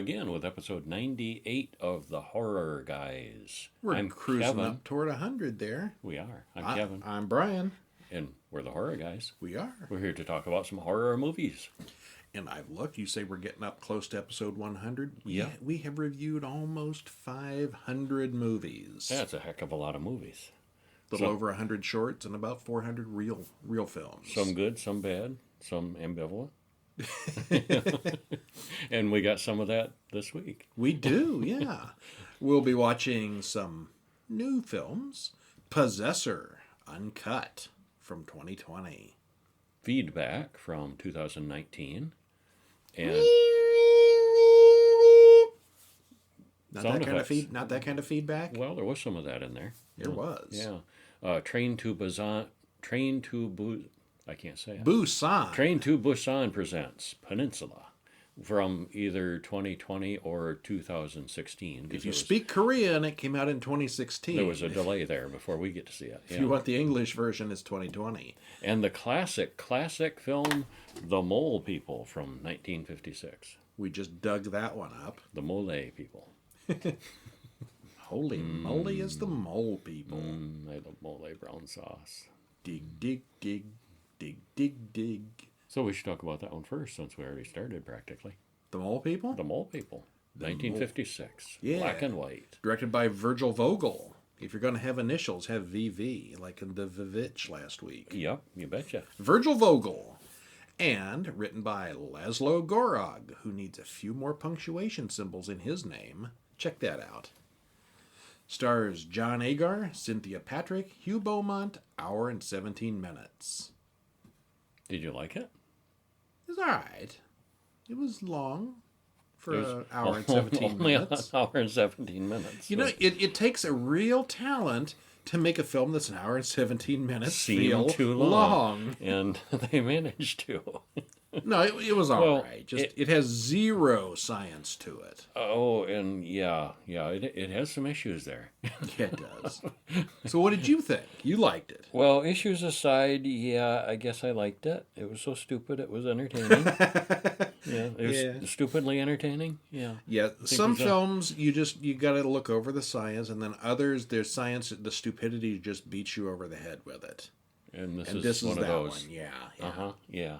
again with episode 98 of The Horror Guys. I'm cruising Kevin. Up toward 100 there. We are. I'm Kevin. I'm Brian. And we're The Horror Guys. We are. We're here to talk about some horror movies. And I've looked. You say we're getting up close to episode 100. Yeah. We have reviewed almost 500 movies. That's a heck of a lot of movies. A little over 100 shorts and about 400 real films. Some good, some bad, some ambivalent. And we got some of that this week. We do, yeah. We'll be watching some new films. Possessor Uncut from 2020. Feedback from 2019. And not that kind of feedback? Well, there was some of that in there. There was. Yeah. Train to I can't say it. Busan. Train to Busan Presents Peninsula from either 2020 or 2016. If you speak Korean, it came out in 2016. There was a delay there before we get to see it. If you want the English version, it's 2020. And the classic film, The Mole People from 1956. We just dug that one up. The Mole People. Holy moly is the Mole People. I love mole brown sauce. Dig, dig, dig. Dig, dig, dig. So we should talk about that one first, since we already started practically. The Mole People? The Mole People. 1956. Yeah. Black and white. Directed by Virgil Vogel. If you're going to have initials, have VV, like in the Vivitch last week. Yep, you betcha. Virgil Vogel. And written by Laszlo Gorog, who needs a few more punctuation symbols in his name. Check that out. Stars John Agar, Cynthia Patrick, Hugh Beaumont, hour and 17 minutes. Did you like it? It was all right. It was long for an hour and 17 minutes. Only an hour and 17 minutes. You know, it takes a real talent to make a film that's an hour and 17 minutes feel too long. And they managed to. No, it was all right. Just it has zero science to it. Oh, and it has some issues there. Yeah, it does. So what did you think? You liked it. Well, issues aside, I guess I liked it. It was so stupid, it was entertaining. It was stupidly entertaining. Yeah. Yeah, some films, you got to look over the science, and then others, there's science, the stupidity just beats you over the head with it. And this is one of those. One. Yeah. Uh-huh, yeah.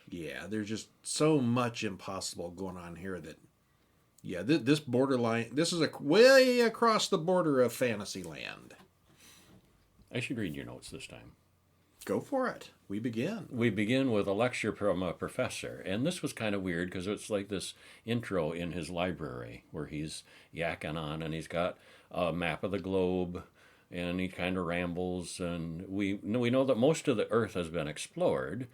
Yeah, there's just so much impossible going on here that, this borderline, this is way across the border of fantasy land. I should read your notes this time. Go for it. We begin. We begin with a lecture from a professor, and this was kind of weird because it's like this intro in his library where he's yakking on, and he's got a map of the globe, and he kind of rambles, and we know that most of the Earth has been explored.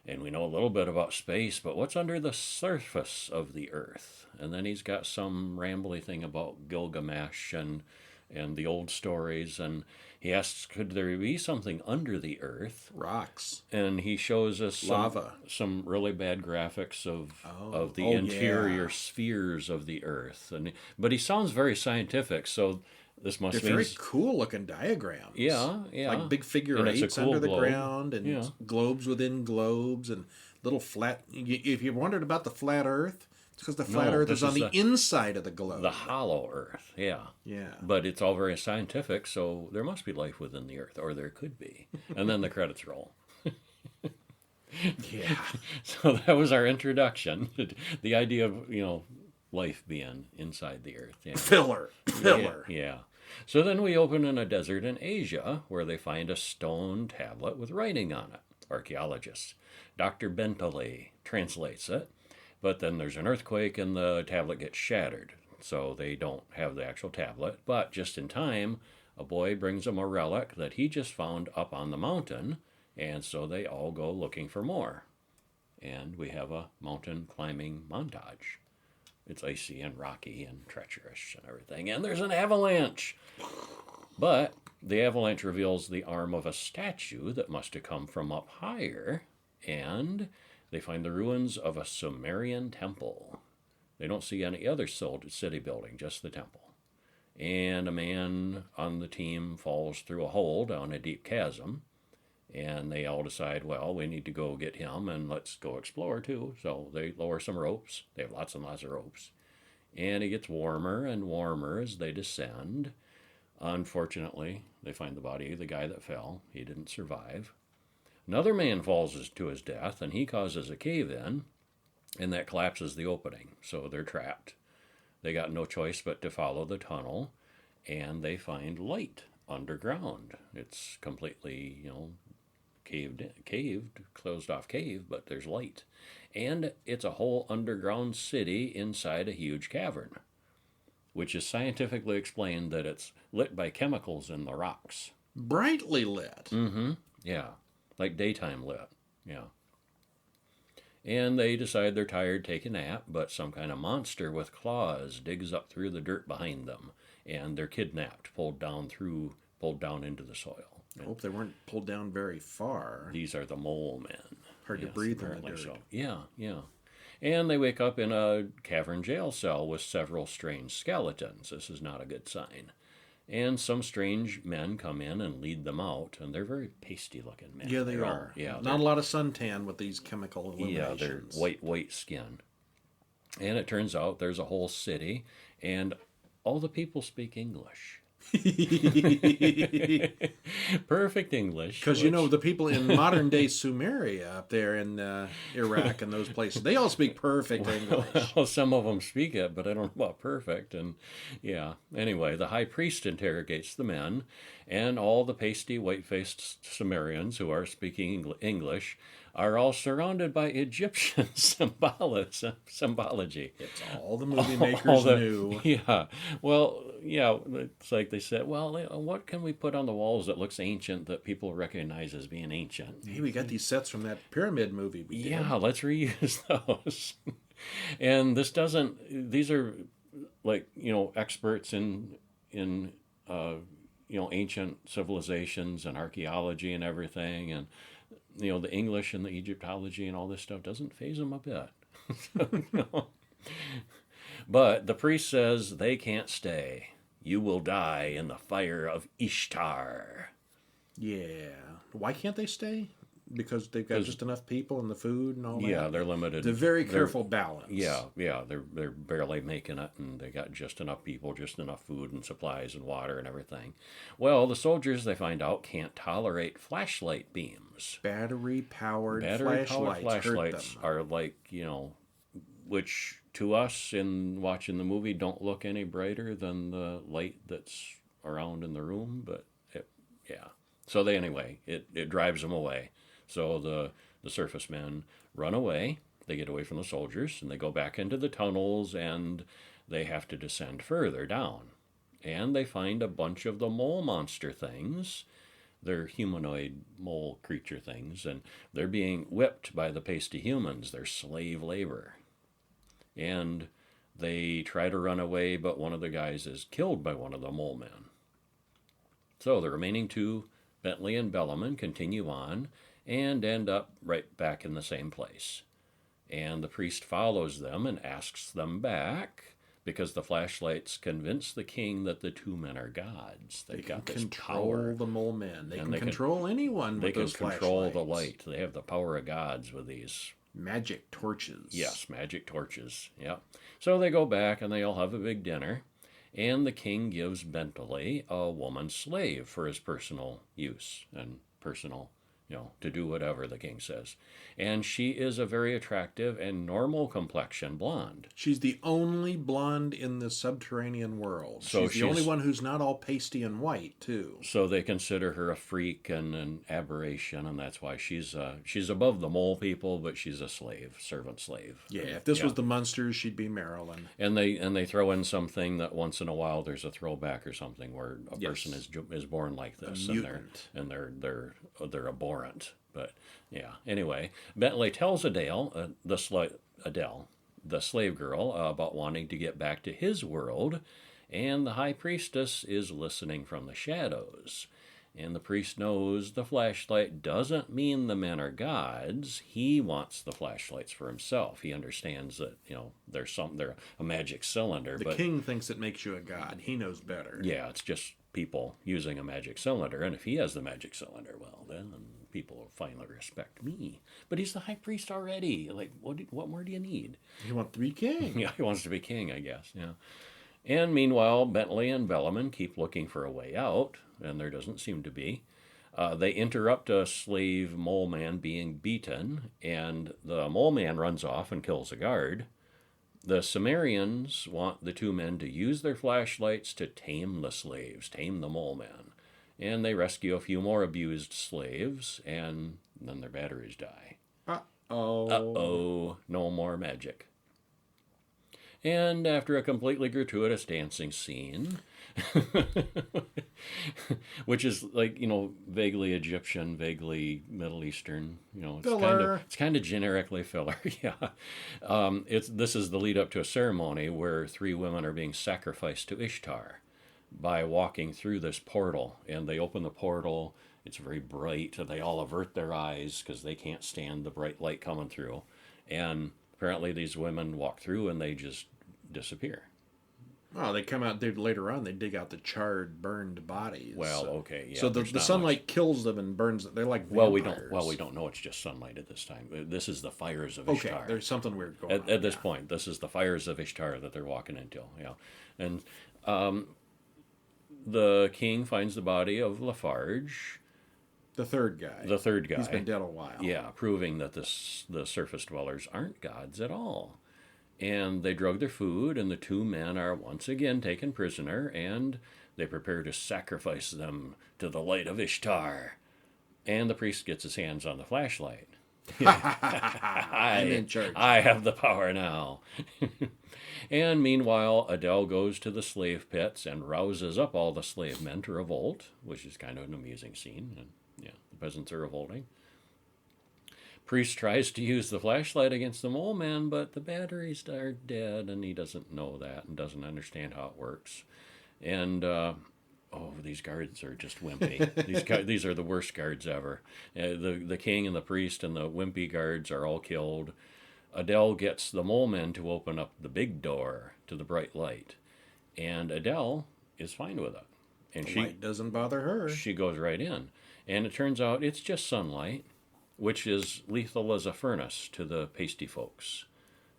And we know a little bit about space, but what's under the surface of the Earth? And then he's got some rambly thing about Gilgamesh and the old stories. And he asks, could there be something under the Earth? Rocks. And he shows us lava. Some really bad graphics of the interior spheres of the Earth. But he sounds very scientific, so this must mean... They're very cool-looking diagrams. Yeah. Like big figure eights under the ground, and globes within globes, and little flat... If you wondered about the flat Earth, it's because the flat Earth is on the inside of the globe. The hollow Earth, yeah. Yeah. But it's all very scientific, so there must be life within the Earth, or there could be. And then the credits roll. Yeah. So that was our introduction. The idea of, life being inside the Earth. Yeah. Filler. Yeah. So then we open in a desert in Asia where they find a stone tablet with writing on it. Archaeologists. Dr. Bentley translates it, but then there's an earthquake and the tablet gets shattered. So they don't have the actual tablet, but just in time, a boy brings them a relic that he just found up on the mountain, and so they all go looking for more. And we have a mountain climbing montage. It's icy and rocky and treacherous and everything. And there's an avalanche. But the avalanche reveals the arm of a statue that must have come from up higher. And they find the ruins of a Sumerian temple. They don't see any other city building, just the temple. And a man on the team falls through a hole down a deep chasm. And they all decide, well, we need to go get him and let's go explore too. So they lower some ropes. They have lots and lots of ropes. And it gets warmer and warmer as they descend. Unfortunately, they find the body of the guy that fell. He didn't survive. Another man falls to his death, and he causes a cave-in, and that collapses the opening. So they're trapped. They got no choice but to follow the tunnel, and they find light underground. It's completely, caved, closed off cave, but there's light. And it's a whole underground city inside a huge cavern, which is scientifically explained that it's lit by chemicals in the rocks. Brightly lit. Mm-hmm. Yeah. Like daytime lit. Yeah. And they decide they're tired, take a nap, but some kind of monster with claws digs up through the dirt behind them, and they're kidnapped, pulled down into the soil. I hope they weren't pulled down very far. These are the mole men. Hard to breathe in the dirt. So. Yeah. And they wake up in a cavern jail cell with several strange skeletons. This is not a good sign. And some strange men come in and lead them out, and they're very pasty-looking men. Yeah, they are. Not a lot of suntan with these chemical illuminations. Yeah, they're white skin. And it turns out there's a whole city, and all the people speak English. Perfect English. Because, the people in modern-day Sumeria up there in Iraq and those places, they all speak perfect English. Well, some of them speak it, but I don't know about perfect. And, yeah. Anyway, the high priest interrogates the men, and all the pasty, white-faced Sumerians who are speaking English are all surrounded by Egyptian symbology. It's all the movie makers knew. Yeah. Well, yeah, it's like they said, well, what can we put on the walls that looks ancient that people recognize as being ancient? Hey, we got these sets from that pyramid movie we did. Yeah, let's reuse those. And these are like, experts in ancient civilizations and archaeology and everything, and the English and the Egyptology and all this stuff doesn't faze them a bit. But the priest says they can't stay. You will die in the fire of Ishtar. Yeah. Why can't they stay? Because they've got just enough people and the food and all that? Yeah, they're limited. It's a very careful balance. Yeah, they're barely making it, and they got just enough people, just enough food and supplies and water and everything. Well, the soldiers, they find out, can't tolerate flashlight beams. Battery-powered flashlights are like, which to us in watching the movie don't look any brighter than the light that's around in the room, but yeah. So it drives them away. So the surface men run away. They get away from the soldiers, and they go back into the tunnels, and they have to descend further down. And they find a bunch of the mole monster things. They're humanoid mole creature things, and they're being whipped by the pasty humans. They're slave labor. And they try to run away, but one of the guys is killed by one of the mole men. So the remaining two, Bentley and Bellaman, continue on and end up right back in the same place. And the priest follows them and asks them back, because the flashlights convince the king that the two men are gods. They've got this power. Control the mole men. They can control anyone with those flashlights. They can control the light. They have the power of gods with these magic torches. Yes, magic torches. Yeah. So they go back and they all have a big dinner, and the king gives Bentley a woman slave for his personal use and personal, to do whatever the king says. And she is a very attractive and normal complexion blonde. She's the only blonde in the subterranean world. So she's the only one who's not all pasty and white, too. So they consider her a freak and an aberration, and that's why she's above the mole people, but she's a slave, servant slave. Yeah, if this was the Munsters, she'd be Marilyn. And they throw in something that once in a while there's a throwback or something where a person is born like this, and they're abhorrent. But yeah, anyway, Bentley tells Adele, the slave girl, about wanting to get back to his world, and the high priestess is listening from the shadows. And the priest knows the flashlight doesn't mean the men are gods. He wants the flashlights for himself. He understands that, they're a magic cylinder. The king thinks it makes you a god. He knows better. Yeah, it's just people using a magic cylinder. And if he has the magic cylinder, well, then people will finally respect me. But he's the high priest already. Like, what more do you need? You want to be king. Yeah, he wants to be king, I guess. Yeah. And meanwhile, Bentley and Velleman keep looking for a way out, and there doesn't seem to be. They interrupt a slave mole man being beaten, and the mole man runs off and kills a guard. The Sumerians want the two men to use their flashlights to tame the slaves, tame the mole man. And they rescue a few more abused slaves, and then their batteries die. Uh-oh. Uh-oh, no more magic. And after a completely gratuitous dancing scene, which is like, vaguely Egyptian, vaguely Middle Eastern, it's kind of generically filler. Yeah. This is the lead up to a ceremony where 3 women are being sacrificed to Ishtar by walking through this portal, and they open the portal. It's very bright, and they all avert their eyes because they can't stand the bright light coming through. And apparently these women walk through and they just disappear. Oh, they come out later on. They dig out the charred, burned bodies. Well, okay, yeah. So the sunlight kills them and burns them. They're like vampires. We don't know it's just sunlight at this time. This is the fires of Ishtar. Okay, there's something weird going on. At this point, this is the fires of Ishtar that they're walking into. Yeah, and the king finds the body of Lafarge. The third guy. He's been dead a while. Yeah, proving that the surface dwellers aren't gods at all. And they drug their food, and the 2 men are once again taken prisoner, and they prepare to sacrifice them to the light of Ishtar. And the priest gets his hands on the flashlight. I'm in charge. I have the power now. And meanwhile, Adele goes to the slave pits and rouses up all the slave men to revolt, which is kind of an amusing scene. And yeah, the peasants are revolting. Priest tries to use the flashlight against the mole man, but the batteries are dead, and he doesn't know that and doesn't understand how it works. And these guards are just wimpy. These are the worst guards ever. The king and the priest and the wimpy guards are all killed. Adele gets the mole men to open up the big door to the bright light, and Adele is fine with it. And the light doesn't bother her. She goes right in, and it turns out it's just sunlight, which is lethal as a furnace to the pasty folks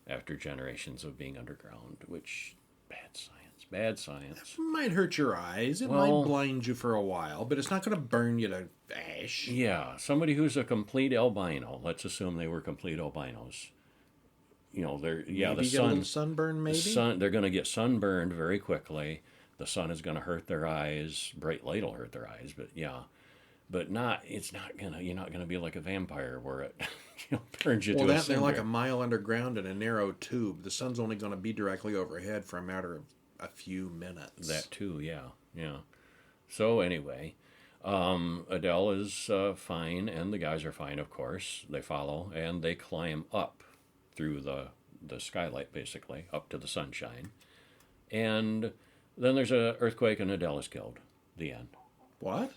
after generations of being underground, which, bad science. It might hurt your eyes. It might blind you for a while, but it's not going to burn you to ash. Yeah, somebody who's a complete albino, let's assume they were complete albinos. The sunburn maybe? They're going to get sunburned very quickly. The sun is going to hurt their eyes. Bright light will hurt their eyes, but yeah. But you're not gonna be like a vampire where it turns you to a cinder. They're like a mile underground in a narrow tube. The sun's only going to be directly overhead for a matter of a few minutes. That too, yeah. So anyway, Adele is fine, and the guys are fine, of course. They follow, and they climb up through the skylight, basically, up to the sunshine. And then there's an earthquake, and Adele is killed. The end. What?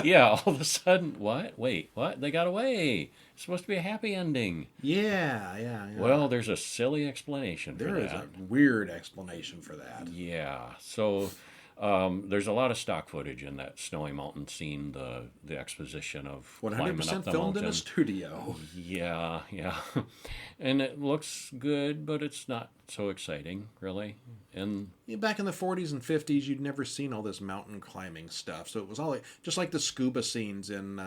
Yeah, all of a sudden, what? Wait, what? They got away. It's supposed to be a happy ending. Yeah. Well, there's a silly explanation for that. There is a weird explanation for that. Yeah, so there's a lot of stock footage in that snowy mountain scene, the exposition of 100% climbing up the filmed mountain. in a studio. Yeah. And it looks good, but it's not so exciting, really. And back in the 40s and 50s, you'd never seen all this mountain climbing stuff. So it was all just like the scuba scenes in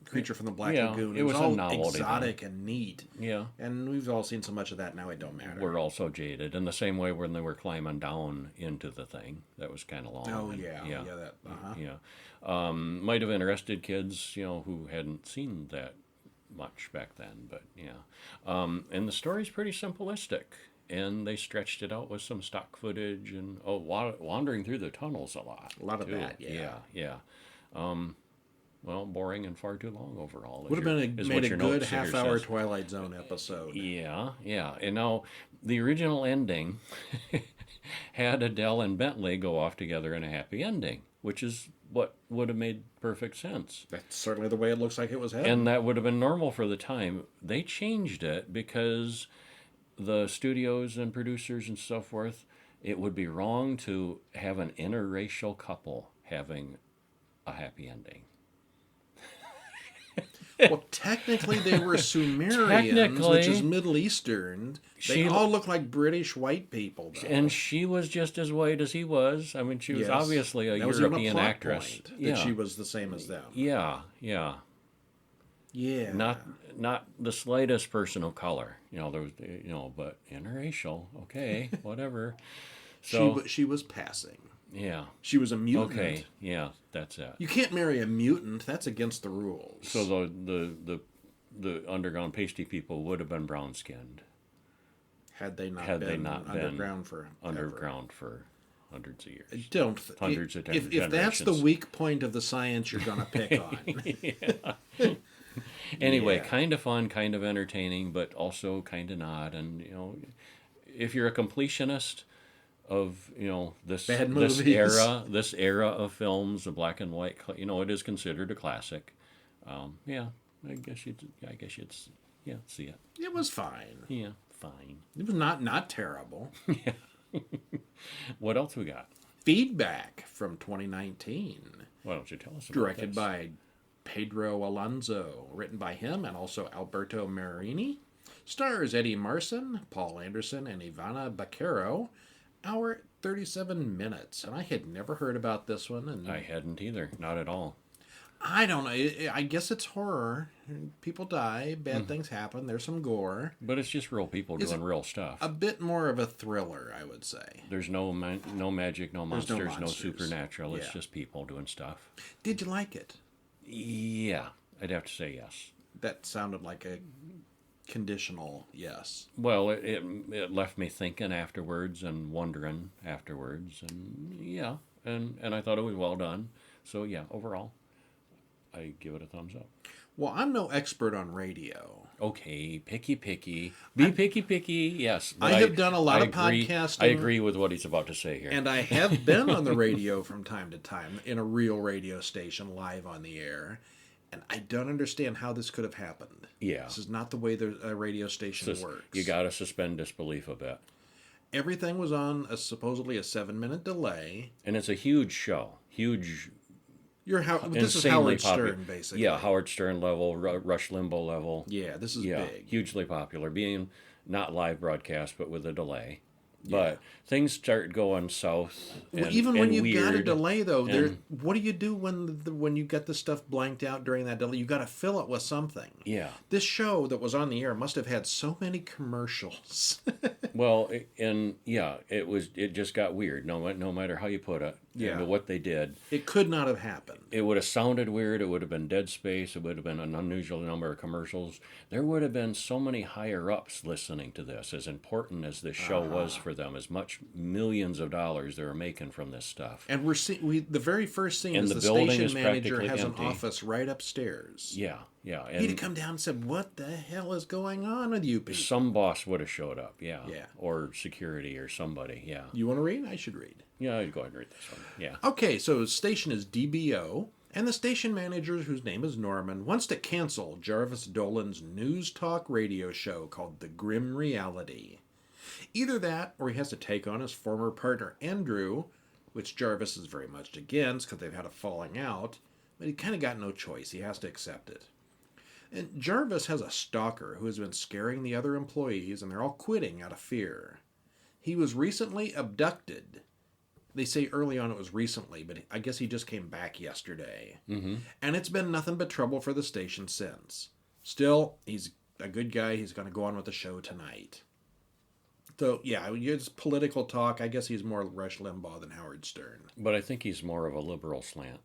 Creature from the Black Lagoon. It was all exotic and neat. Yeah. And we've all seen so much of that now it don't matter. We're also jaded. In the same way when they were climbing down into the thing. That was kind of long. Oh, Yeah. Might have interested kids, who hadn't seen that much back then. But, yeah. And the story's pretty simplistic. And they stretched it out with some stock footage and wandering through the tunnels a lot. A lot of that, Yeah. Boring and far too long overall. Would have made a good half-hour Twilight Zone episode. Yeah. And now, the original ending had Adele and Bentley go off together in a happy ending, which is what would have made perfect sense. That's certainly the way it looks like it was headed. And that would have been normal for the time. They changed it because the studios and producers and so forth, it would be wrong to have an interracial couple having a happy ending. Well, technically they were Sumerians, which is Middle Eastern. They all look like British white people, though. And she was just as white as he was. I mean, she was obviously a European actress. That she was the same as them. Yeah, yeah. Yeah. Not the slightest personal color. There was, but interracial. Okay, whatever. So she was passing. Yeah. She was a mutant. Okay, yeah, that's it. You can't marry a mutant. That's against the rules. So the underground pasty people would have been brown skinned. Had they not been underground for hundreds of years. Hundreds of generations. If that's the weak point of the science you're going to pick on. Anyway, kind of fun, kind of entertaining, but also kind of not. And, if you're a completionist of, this era of films, the black and white, it is considered a classic. I guess you'd see it. It was fine. Yeah, fine. It was not terrible. Yeah. What else we got? Feedback from 2019. Why don't you tell us about Directed this? by Pedro Alonso. Written by him and also Alberto Marini. Stars Eddie Marsan, Paul Anderson, and Ivana Baquero. Hour 37 minutes. And I had never heard about this one. And I hadn't either. Not at all. I don't know. I guess it's horror. People die. Bad things happen. There's some gore. But it's just real people doing real stuff. A bit more of a thriller, I would say. There's no magic, no monsters, no supernatural. It's just people doing stuff. Did you like it? Yeah, I'd have to say yes. That sounded like a conditional yes. Well, it left me thinking afterwards and wondering afterwards. And yeah, and I thought it was well done. So yeah, overall, I give it a thumbs up. Well, I'm no expert on radio. Okay, picky. Be picky, yes. I have done a lot of podcasting. I agree with what he's about to say here. And I have been on the radio from time to time, in a real radio station, live on the air. And I don't understand how this could have happened. Yeah. This is not the way a radio station works. You got to suspend disbelief a bit. Everything was on supposedly a 7-minute delay. And it's a huge show. Huge. This is Howard Stern, basically. Yeah, Howard Stern level, Rush Limbaugh level. Yeah, this is big. Hugely popular. Being not live broadcast, but with a delay. But things start going south. Even when you've got a delay, though, what do you do when you get the stuff blanked out during that delay? You got to fill it with something. Yeah. This show that was on the air must have had so many commercials. Well, it just got weird. No matter how you put it. Yeah. But what they did. It could not have happened. It would have sounded weird. It would have been dead space. It would have been an unusual number of commercials. There would have been so many higher ups listening to this, as important as this show was for them, as much millions of dollars they were making from this stuff. And the very first scene is the station manager has an office right upstairs. Yeah. And he'd have come down and said, "What the hell is going on with you people?" Some boss would have showed up, yeah. Or security or somebody, yeah. You want to read? I should read. Yeah, I'd go ahead and read this one, yeah. Okay, so the station is DBO, and the station manager, whose name is Norman, wants to cancel Jarvis Dolan's news talk radio show called The Grim Reality. Either that, or he has to take on his former partner, Andrew, which Jarvis is very much against because they've had a falling out, but he kind of got no choice. He has to accept it. And Jarvis has a stalker who has been scaring the other employees, and they're all quitting out of fear. He was recently abducted. They say early on it was recently, but I guess he just came back yesterday. Mm-hmm. And it's been nothing but trouble for the station since. Still, he's a good guy. He's going to go on with the show tonight. So, yeah, it's political talk. I guess he's more Rush Limbaugh than Howard Stern. But I think he's more of a liberal slant.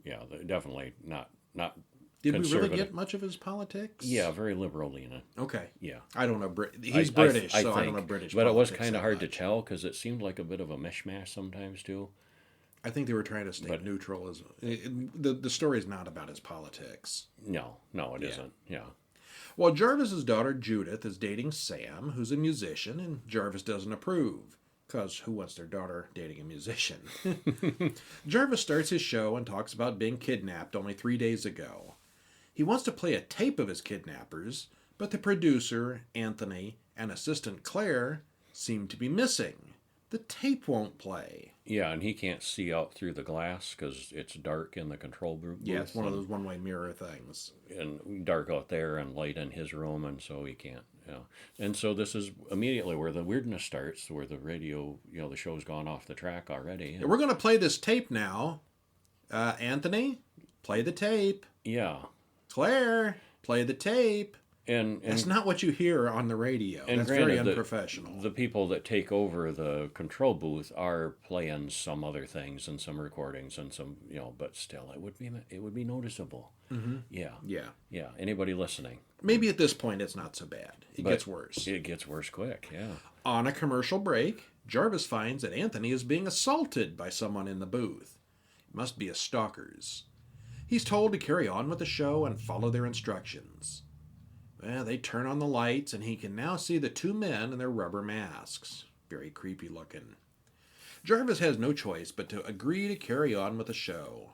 Yeah, definitely not Did we really get much of his politics? Yeah, very liberal leaning. Okay. Yeah. I don't know. He's British, so I don't know British But it was politics kind of hard to tell because it seemed like a bit of a mishmash sometimes, too. I think they were trying to stay neutral. The story's not about his politics. No, it isn't. Yeah. Well, Jarvis's daughter, Judith, is dating Sam, who's a musician, and Jarvis doesn't approve. Because who wants their daughter dating a musician? Jarvis starts his show and talks about being kidnapped only 3 days ago. He wants to play a tape of his kidnappers, but the producer, Anthony, and assistant Claire seem to be missing. The tape won't play. Yeah, and he can't see out through the glass because it's dark in the control booth. Yeah, it's one of those one-way mirror things. And dark out there and light in his room, and so he can't. And so this is immediately where the weirdness starts, where the radio, the show's gone off the track already. And we're going to play this tape now. Anthony, play the tape. Yeah. Claire, play the tape. And that's not what you hear on the radio. And that's very unprofessional. The people that take over the control booth are playing some other things and some recordings and some, but still, it would be noticeable. Mm-hmm. Yeah. Anybody listening? Maybe at this point it's not so bad. It gets worse. It gets worse quick. Yeah. On a commercial break, Jarvis finds that Anthony is being assaulted by someone in the booth. It must be a stalker's. He's told to carry on with the show and follow their instructions. Well, they turn on the lights, and he can now see the two men in their rubber masks. Very creepy looking. Jarvis has no choice but to agree to carry on with the show.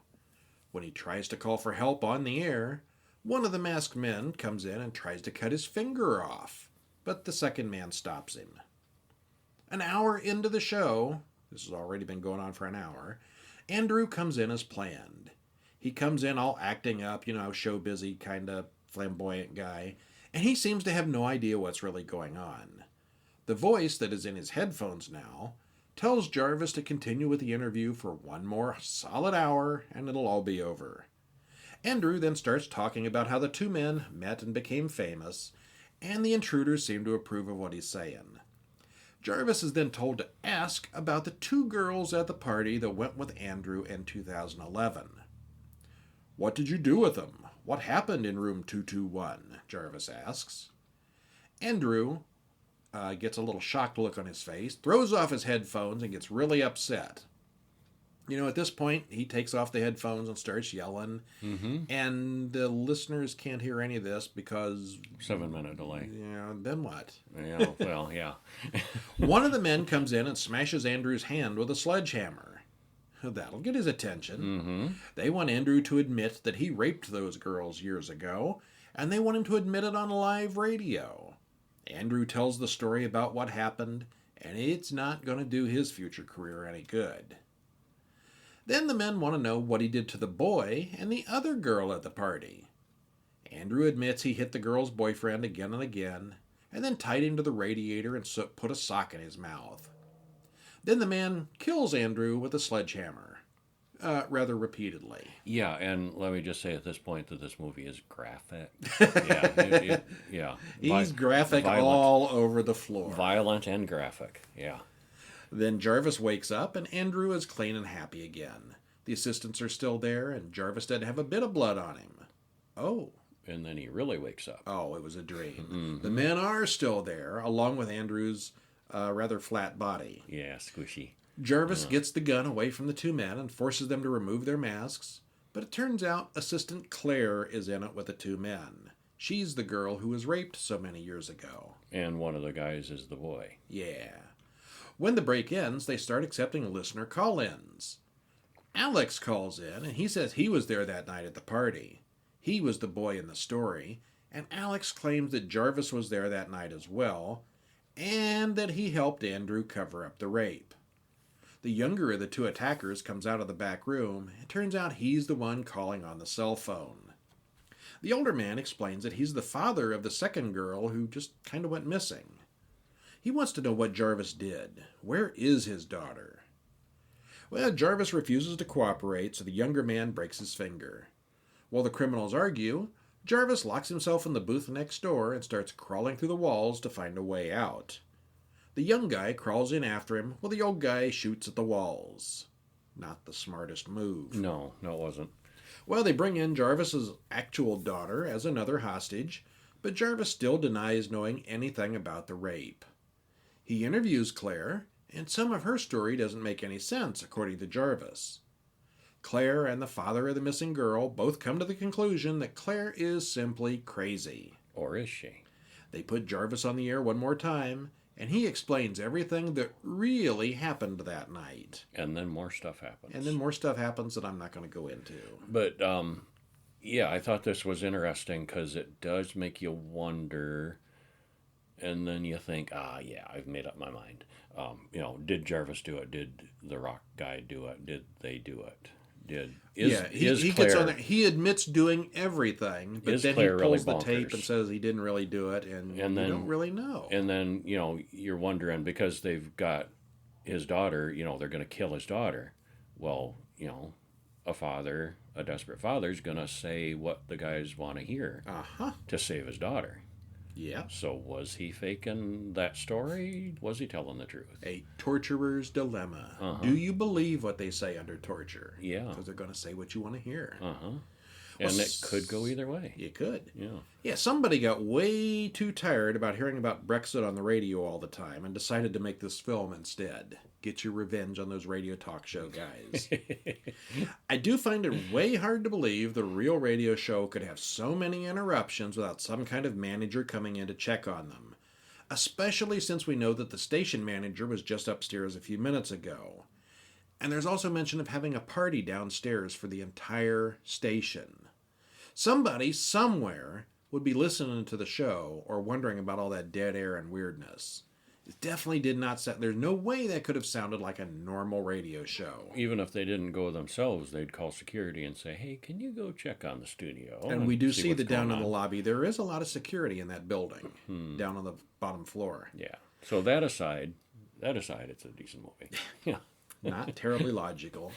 When he tries to call for help on the air, one of the masked men comes in and tries to cut his finger off, but the second man stops him. An hour into the show, this has already been going on for an hour, Andrew comes in as planned. He comes in all acting up, show busy, kind of flamboyant guy, and he seems to have no idea what's really going on. The voice that is in his headphones now tells Jarvis to continue with the interview for one more solid hour, and it'll all be over. Andrew then starts talking about how the two men met and became famous, and the intruders seem to approve of what he's saying. Jarvis is then told to ask about the two girls at the party that went with Andrew in 2011. What did you do with them? What happened in room 221? Jarvis asks. Andrew gets a little shocked look on his face, throws off his headphones, and gets really upset. At this point, he takes off the headphones and starts yelling, and the listeners can't hear any of this because... 7-minute delay. Then what? Yeah, well, yeah. One of the men comes in and smashes Andrew's hand with a sledgehammer. That'll get his attention. Mm-hmm. They want Andrew to admit that he raped those girls years ago, and they want him to admit it on live radio. Andrew tells the story about what happened, and it's not going to do his future career any good. Then the men want to know what he did to the boy and the other girl at the party. Andrew admits he hit the girl's boyfriend again and again, and then tied him to the radiator and put a sock in his mouth. Then the man kills Andrew with a sledgehammer, rather repeatedly. Yeah, and let me just say at this point that this movie is graphic. Yeah. He's graphic all over the floor. Violent and graphic, yeah. Then Jarvis wakes up, and Andrew is clean and happy again. The assistants are still there, and Jarvis doesn't have a bit of blood on him. Oh. And then he really wakes up. Oh, it was a dream. Mm-hmm. The men are still there, along with Andrew's rather flat body. Yeah, squishy. Jarvis gets the gun away from the two men and forces them to remove their masks, but it turns out Assistant Claire is in it with the two men. She's the girl who was raped so many years ago. And one of the guys is the boy. Yeah. When the break ends, they start accepting listener call-ins. Alex calls in, and he says he was there that night at the party. He was the boy in the story, and Alex claims that Jarvis was there that night as well, and that he helped Andrew cover up the rape. The younger of the two attackers comes out of the back room. It turns out he's the one calling on the cell phone. The older man explains that he's the father of the second girl who just kind of went missing. He wants to know what Jarvis did. Where is his daughter? Well, Jarvis refuses to cooperate, so the younger man breaks his finger. While the criminals argue, Jarvis locks himself in the booth next door and starts crawling through the walls to find a way out. The young guy crawls in after him while the old guy shoots at the walls. Not the smartest move. No, it wasn't. Well, they bring in Jarvis's actual daughter as another hostage, but Jarvis still denies knowing anything about the rape. He interviews Claire, and some of her story doesn't make any sense, according to Jarvis. Claire and the father of the missing girl both come to the conclusion that Claire is simply crazy. Or is she? They put Jarvis on the air one more time, and he explains everything that really happened that night. And then more stuff happens. And then more stuff happens that I'm not going to go into. But, yeah, I thought this was interesting because it does make you wonder, and then you think, yeah, I've made up my mind. Did Jarvis do it? Did the Rock guy do it? Did they do it? He gets on there. He admits doing everything, but then Claire he pulls really the tape bonkers? and says he didn't really do it, and you don't really know. And then, you're wondering, because they've got his daughter, they're going to kill his daughter. Well, a desperate father is going to say what the guys want to hear to save his daughter. Yeah. So was he faking that story? Was he telling the truth? A torturer's dilemma. Do you believe what they say under torture? Yeah. Because they're going to say what you want to hear. And it could go either way. It could. Yeah. Yeah, somebody got way too tired about hearing about Brexit on the radio all the time and decided to make this film instead. Get your revenge on those radio talk show guys. I do find it way hard to believe the real radio show could have so many interruptions without some kind of manager coming in to check on them. Especially since we know that the station manager was just upstairs a few minutes ago. And there's also mention of having a party downstairs for the entire station. Somebody, somewhere, would be listening to the show or wondering about all that dead air and weirdness. It definitely did not sound... There's no way that could have sounded like a normal radio show. Even if they didn't go themselves, they'd call security and say, hey, can you go check on the studio? And we do see that down in the lobby, there is a lot of security in that building, down on the bottom floor. Yeah. So that aside, it's a decent movie. Yeah. Not terribly logical.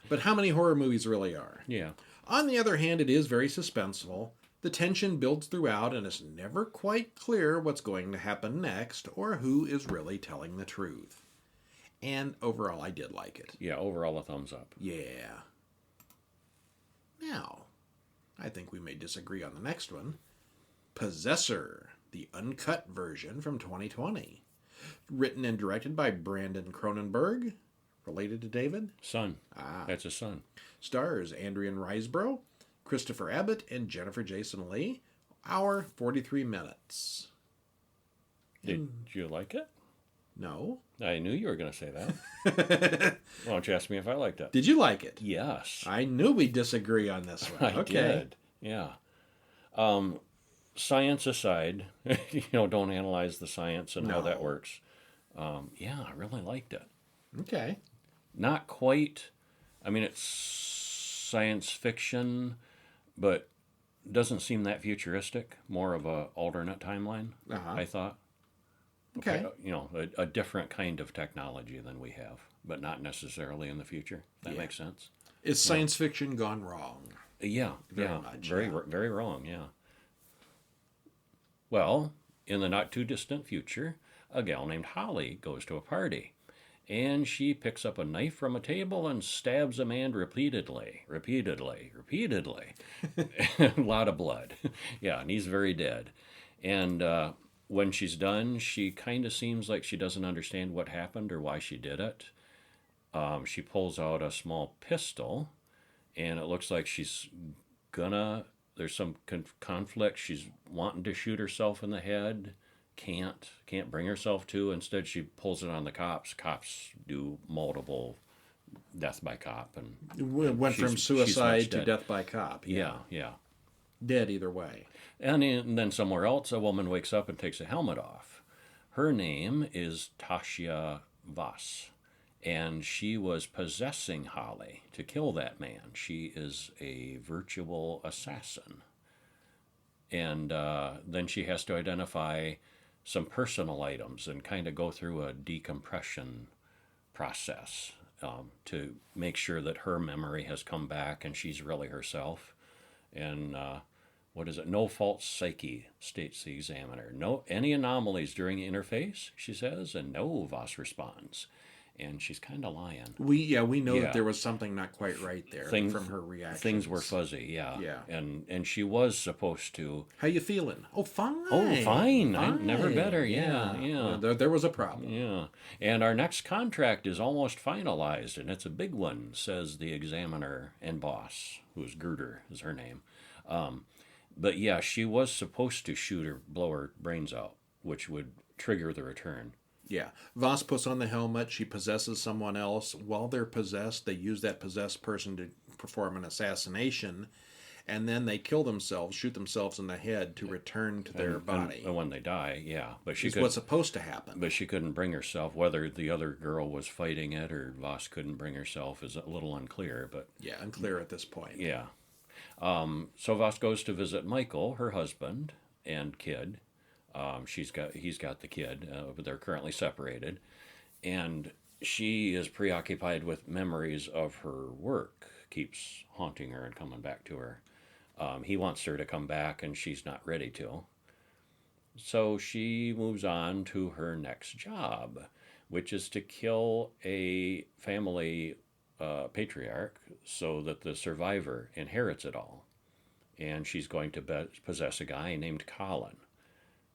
But how many horror movies really are? Yeah. On the other hand, it is very suspenseful. The tension builds throughout, and it's never quite clear what's going to happen next or who is really telling the truth. And overall, I did like it. Yeah, overall a thumbs up. Yeah. Now, I think we may disagree on the next one. Possessor, the uncut version from 2020. Written and directed by Brandon Cronenberg. Related to David? Son. That's his son. Stars Andrian Riseborough, Christopher Abbott, and Jennifer Jason Leigh. Hour 43 minutes. Did you like it? No. I knew you were going to say that. Why don't you ask me if I liked it? Did you like it? Yes. I knew we'd disagree on this one. I did. Yeah. Science aside, don't analyze the science and how that works. Yeah, I really liked it. Okay. Not quite. I mean, it's science fiction, but doesn't seem that futuristic. More of a alternate timeline, I thought. Okay. A different kind of technology than we have, but not necessarily in the future. That makes sense. Is science fiction gone wrong? Yeah. Very much. Very wrong, yeah. Well, in the not too distant future, a gal named Holly goes to a party. And she picks up a knife from a table and stabs a man repeatedly. A lot of blood. Yeah, and he's very dead. And when she's done, she kind of seems like she doesn't understand what happened or why she did it. She pulls out a small pistol, and it looks like she's gonna... There's some conflict. She's wanting to shoot herself in the head. Can't bring herself to. Instead, she pulls it on the cops. Cops do multiple death by cop, and went from suicide to death by cop. Yeah. Dead either way. And then somewhere else, a woman wakes up and takes a helmet off. Her name is Tasha Voss, and she was possessing Holly to kill that man. She is a virtual assassin, and then she has to identify some personal items and kind of go through a decompression process to make sure that her memory has come back and she's really herself. And no false psyche, states the examiner. No any anomalies during the interface, she says, and no, Voss responds. And she's kind of lying. We know that there was something not quite right there from her reactions. Things were fuzzy, yeah. And she was supposed to... How you feeling? Oh, fine. Oh, fine. Never better, yeah. There was a problem. Yeah. And our next contract is almost finalized, and it's a big one, says the examiner and boss, who's Gerder is her name. But yeah, she was supposed to blow her brains out, which would trigger the return. Yeah. Voss puts on the helmet. She possesses someone else. While they're possessed, they use that possessed person to perform an assassination. and then they kill themselves, shoot themselves in the head to return to their body. And when they die, yeah. But Is what's supposed to happen. But she couldn't bring herself. Whether the other girl was fighting it or Voss couldn't bring herself is a little unclear. But yeah, unclear at this point. Yeah. So Voss goes to visit Michael, her husband and kid. He's got the kid, but they're currently separated, and she is preoccupied with memories of her work. Keeps haunting her and coming back to her. He wants her to come back, and she's not ready to. So she moves on to her next job, which is to kill a family patriarch so that the survivor inherits it all. And she's going to possess a guy named Colin.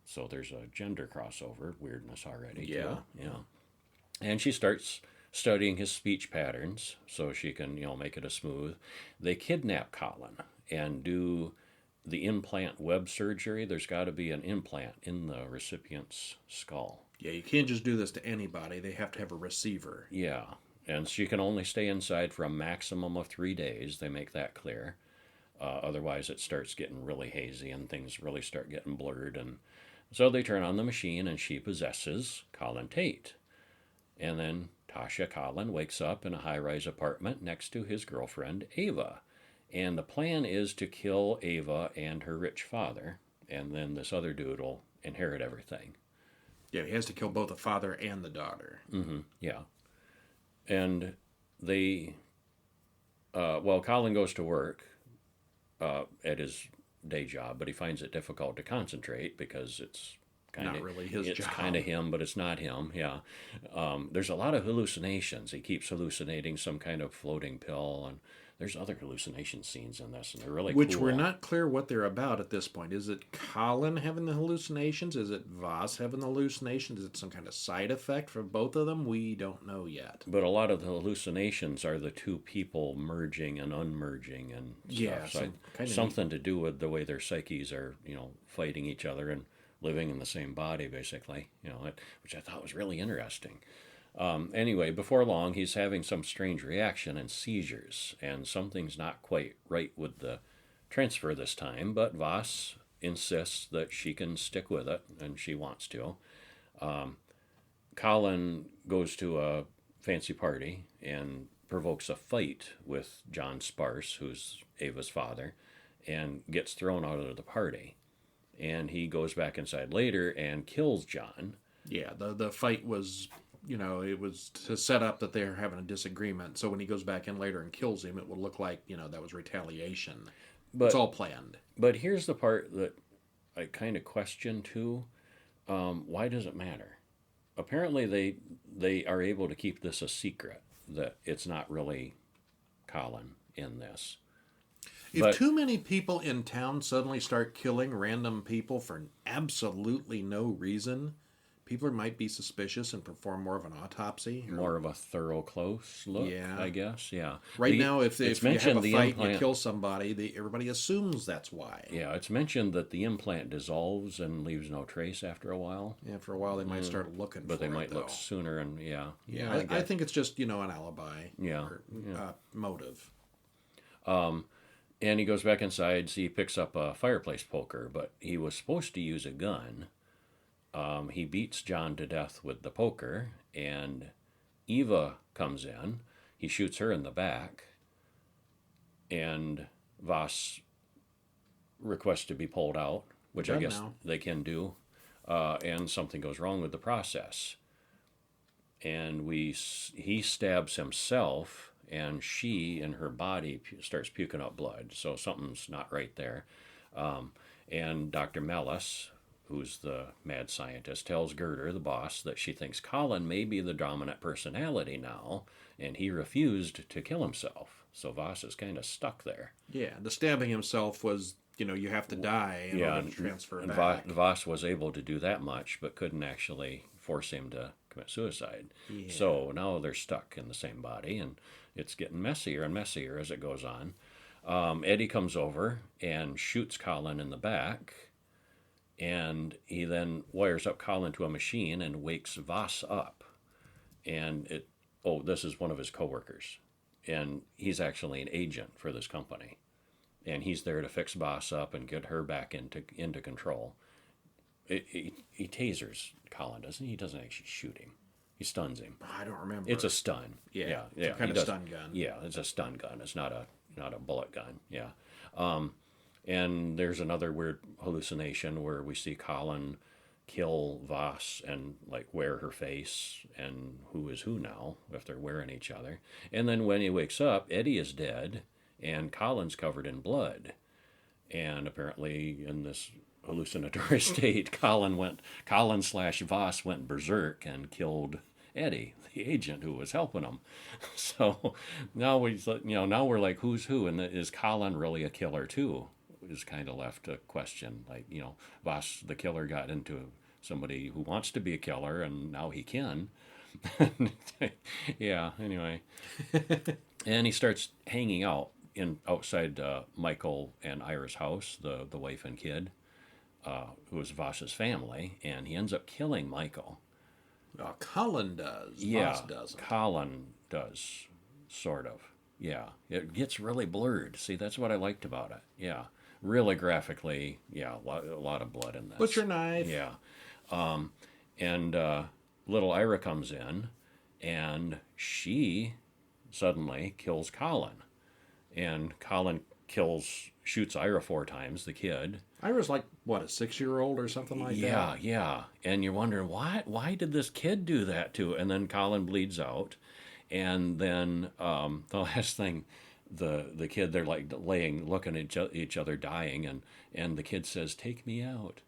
So there's a gender crossover weirdness already. Yeah. Too. Yeah. And she starts studying his speech patterns so she can, make it a smooth. They kidnap Colin and do the implant web surgery. There's got to be an implant in the recipient's skull. Yeah, you can't just do this to anybody. They have to have a receiver. Yeah. And she can only stay inside for a maximum of 3 days. They make that clear. Otherwise, it starts getting really hazy and things really start getting blurred. And so they turn on the machine and she possesses Colin Tate. And then Tasha Colin wakes up in a high-rise apartment next to his girlfriend, Ava. And the plan is to kill Ava and her rich father. And then this other dude will inherit everything. Yeah, he has to kill both the father and the daughter. Mm-hmm, yeah. And they, Colin goes to work at his day job, but he finds it difficult to concentrate because it's kind of not really his job. It's kind of him, but it's not him. Yeah. There's a lot of hallucinations. He keeps hallucinating some kind of floating pill, and there's other hallucination scenes in this, and they're really Which cool. we're not clear what they're about at this point. Is it Colin having the hallucinations? Is it Voss having the hallucinations? Is it some kind of side effect for both of them? We don't know yet. But a lot of the hallucinations are the two people merging and unmerging and stuff. Yeah, so something to do with the way their psyches are, fighting each other and living in the same body, basically, which I thought was really interesting. Anyway, before long, he's having some strange reaction and seizures, and something's not quite right with the transfer this time, but Voss insists that she can stick with it, and she wants to. Colin goes to a fancy party and provokes a fight with John Sparse, who's Ava's father, and gets thrown out of the party. And he goes back inside later and kills John. Yeah, the fight was... it was to set up that they're having a disagreement. So when he goes back in later and kills him, it will look like, that was retaliation. But it's all planned. But here's the part that I kind of question, too. Why does it matter? Apparently they are able to keep this a secret, that it's not really Colin in this. If too many people in town suddenly start killing random people for absolutely no reason... people might be suspicious and perform more of an autopsy. More of a thorough, close look, I guess. Yeah. Right now, if you have a fight and you kill somebody, everybody assumes that's why. Yeah, it's mentioned that the implant dissolves and leaves no trace after a while. Yeah, for a while they might start looking for it, but they might look sooner, and I think it's just, an alibi. Yeah. Or, motive. And he goes back inside, so he picks up a fireplace poker, but he was supposed to use a gun. He beats John to death with the poker, and Eva comes in. He shoots her in the back, and Voss requests to be pulled out, which I guess they can do, and something goes wrong with the process. And he stabs himself, and she, in her body, starts puking up blood, so something's not right there. And Dr. Mellis, who's the mad scientist, tells Girder, the boss, that she thinks Colin may be the dominant personality now, and he refused to kill himself. So Voss is kind of stuck there. Yeah, the stabbing himself was, you have to die in order to transfer back. Voss was able to do that much, but couldn't actually force him to commit suicide. Yeah. So now they're stuck in the same body, and it's getting messier and messier as it goes on. Eddie comes over and shoots Colin in the back, and he then wires up Colin to a machine and wakes Voss up. And this is one of his coworkers. And he's actually an agent for this company. and he's there to fix Voss up and get her back into control. He tasers Colin, doesn't he? He doesn't actually shoot him. He stuns him. I don't remember. It's a stun. Yeah. Yeah. Some kind of stun gun. Yeah, it's a stun gun. It's not a bullet gun. Yeah. And there's another weird hallucination where we see Colin kill Voss and like wear her face, and who is who now if they're wearing each other. And then when he wakes up, Eddie is dead and Colin's covered in blood. And apparently in this hallucinatory state, Colin/Voss went berserk and killed Eddie, the agent who was helping him. So now we're like, who's who? And is Colin really a killer too? Is kind of left a question. Like, Voss, the killer, got into somebody who wants to be a killer, and now he can. Yeah. Anyway, and he starts hanging out outside Michael and Ira's house, the wife and kid, who is Voss's family, and he ends up killing Michael. Colin does. Yeah, Voss doesn't. Colin does, sort of. Yeah, it gets really blurred. See, that's what I liked about it. Yeah, really graphically. Yeah, a lot of blood in this. Butcher knife. Yeah, and little Ira comes in, and she suddenly kills Colin, and Colin shoots Ira 4 times, the kid. Ira's like, what, a 6-year-old or something like that? Yeah. And you're wondering, why did this kid do that to? And then Colin bleeds out. And then the last thing, the kid, they're like looking at each other dying, and the kid says, "Take me out."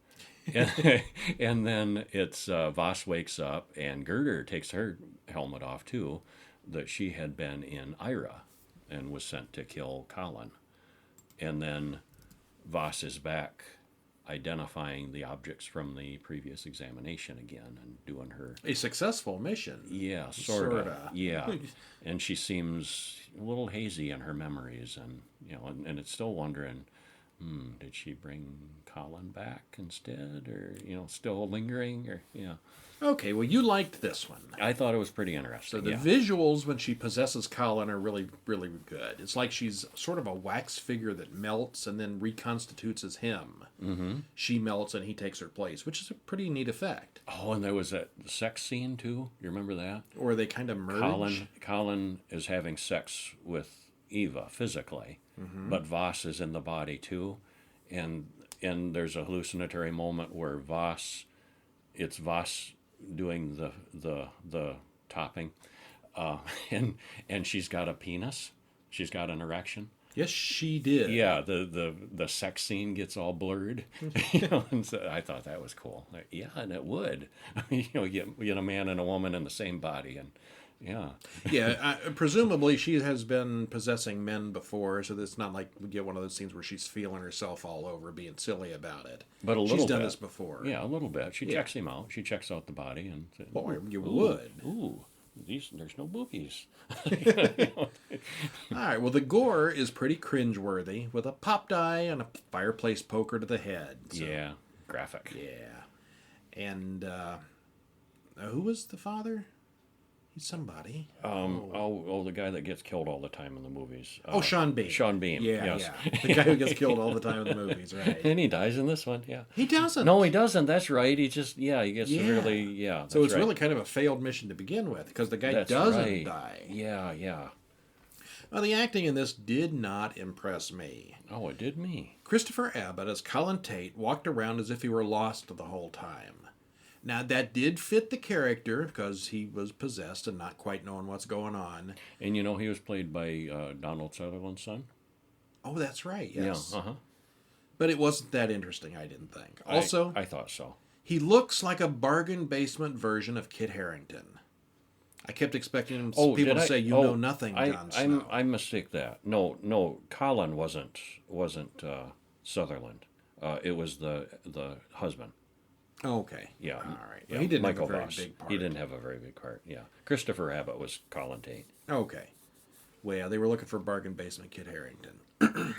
And then it's Voss wakes up, and Gerder takes her helmet off too, that she had been in Ira and was sent to kill Colin. And then Voss is back identifying the objects from the previous examination again and doing her... A successful mission. Yeah, sort of. Yeah. And she seems a little hazy in her memories, and and it's still wondering, did she bring Colin back instead, or still lingering, or Okay, well, you liked this one. I thought it was pretty interesting. So the visuals when she possesses Colin are really, really good. It's like she's sort of a wax figure that melts and then reconstitutes as him. Mm-hmm. She melts and he takes her place, which is a pretty neat effect. Oh, and there was that sex scene too. You remember that? Or they kind of merge. Colin is having sex with Eva physically, but Voss is in the body too, and there's a hallucinatory moment where it's Voss doing the topping, and she's got a penis. She's got an erection. Yes, she did. Yeah, the sex scene gets all blurred. And so I thought that was cool. Yeah, and it would. You get a man and a woman in the same body, and yeah. Yeah, presumably she has been possessing men before, so it's not like we get one of those scenes where she's feeling herself all over, being silly about it. But a little she's done bit. this before. Yeah, a little bit. She checks him out. She checks out the body, and boy, you would. Ooh, there's no boobies. All right. Well, the gore is pretty cringeworthy, with a popped eye and a fireplace poker to the head. So, yeah, graphic. Yeah, and who was the father? He's somebody. The guy that gets killed all the time in the movies. Sean Bean. Sean Bean. Yeah, yes. yeah. The guy who gets killed all the time in the movies, right? And he dies in this one. Yeah. He doesn't. No, he doesn't. That's right. He just he gets severely. Yeah. So it's really kind of a failed mission to begin with, because the guy doesn't die. Yeah. Well, the acting in this did not impress me. Oh, it did me. Christopher Abbott as Colin Tate walked around as if he were lost the whole time. Now, that did fit the character, because he was possessed and not quite knowing what's going on. And he was played by Donald Sutherland's son. Oh, that's right, yes. Yeah, But it wasn't that interesting, I didn't think. Also, I thought so. He looks like a bargain basement version of Kit Harington. I kept expecting people to say, "You know nothing, Jon Snow." I mistake that. No, Colin wasn't Sutherland. It was the husband. Okay. Yeah. All right. Yeah. Well, he didn't Michael have a very Voss. big part. He didn't have a very big part. Yeah. Christopher Abbott was Colin Tate. Okay. Well, yeah, they were looking for bargain basement Kit Harington.